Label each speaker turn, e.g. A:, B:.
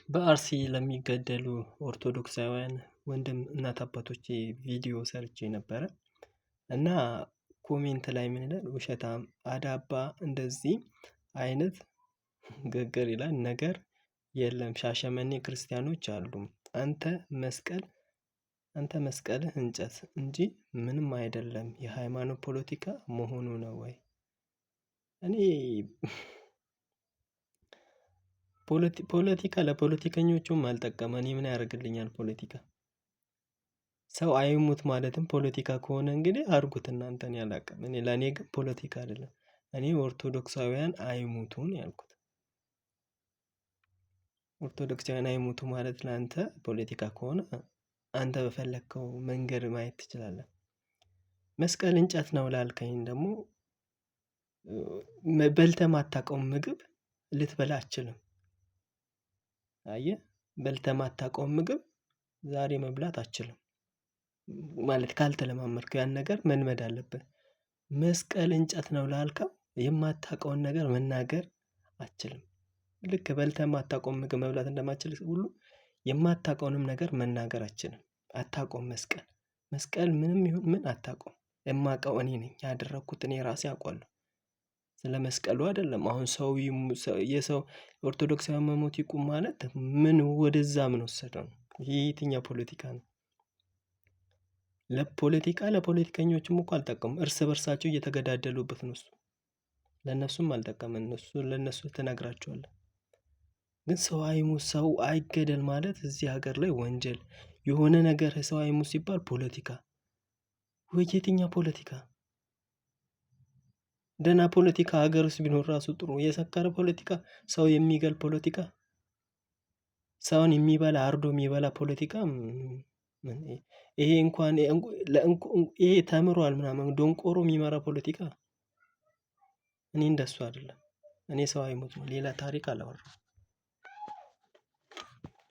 A: በአርሲ ለሚገደሉ ኦርቶዶክሳውያን ወንድም እናት አባቶቼ ቪዲዮ ሰርቼ ነበረ እና ኮሜንት ላይ ምን ይላል? ውሸታም አዳባ እንደዚህ አይነት ግግር ይላል ነገር የለም። ሻሸመኔ ክርስቲያኖች አሉ። አንተ መስቀልህ እንጨት እንጂ ምንም አይደለም። የሃይማኖት ፖለቲካ መሆኑ ነው ወይ? እኔ ፖለቲካ ለፖለቲከኞቹም አልጠቀመ። እኔ ምን ያደርግልኛል ፖለቲካ? ሰው አይሙት ማለትም ፖለቲካ ከሆነ እንግዲህ አድርጉት እናንተ። እኔ አላውቅም። ለኔ ግን ፖለቲካ አይደለም። እኔ ኦርቶዶክሳውያን አይሙቱ ነው ያልኩት። ኦርቶዶክሳውያን አይሙቱ ማለት ላንተ ፖለቲካ ከሆነ አንተ በፈለከው መንገድ ማየት ትችላለህ። መስቀል እንጨት ነው ላልከኝ ደግሞ በልተህ ማታውቀውን ምግብ ልትበላ አትችልም። አየህ፣ በልተህ ማታውቀውን ምግብ ዛሬ መብላት አትችልም። ማለት ካልተለማመድከው ያን ነገር መልመድ አለብህ። መስቀል እንጨት ነው ላልከው የማታውቀውን ነገር መናገር አትችልም። ልክ በልተህ የማታውቀውን ምግብ መብላት እንደማትችል ሁሉ የማታውቀውንም ነገር መናገር አትችልም። አታውቀውም። መስቀል ምንም ይሁን ምን አታውቀውም። የማውቀው እኔ ነኝ። ያደረኩት እኔ ራሴ አውቃለሁ። ስለ መስቀሉ አይደለም። አሁን የሰው ኦርቶዶክሳውያን መሞት ይቁም ማለት ምን ወደዛ ምን ወሰደው? ይሄ የትኛው ፖለቲካ ነው? ለፖለቲከኞችም እኮ አልጠቀሙም። እርስ በርሳቸው እየተገዳደሉበት ነው እሱ። ለነሱም አልጠቀመም። ለነሱ ትነግራቸዋለህ። ግን ሰው አይሙት ሰው አይገደል ማለት እዚህ ሀገር ላይ ወንጀል። የሆነ ነገር ሰው አይሙት ሲባል ፖለቲካ ወይ የትኛው ፖለቲካ? ደህና ፖለቲካ ሀገር ውስጥ ቢኖር ራሱ ጥሩ። የሰከረ ፖለቲካ፣ ሰው የሚገል ፖለቲካ፣ ሰውን የሚበላ አርዶ የሚበላ ፖለቲካ ይሄ እንኳን ይሄ ተምሯል ምናምን ዶንቆሮ የሚመራ ፖለቲካ። እኔ እንደሱ አይደለም። እኔ ሰው አይሙት ነው ሌላ ታሪክ አላወራም።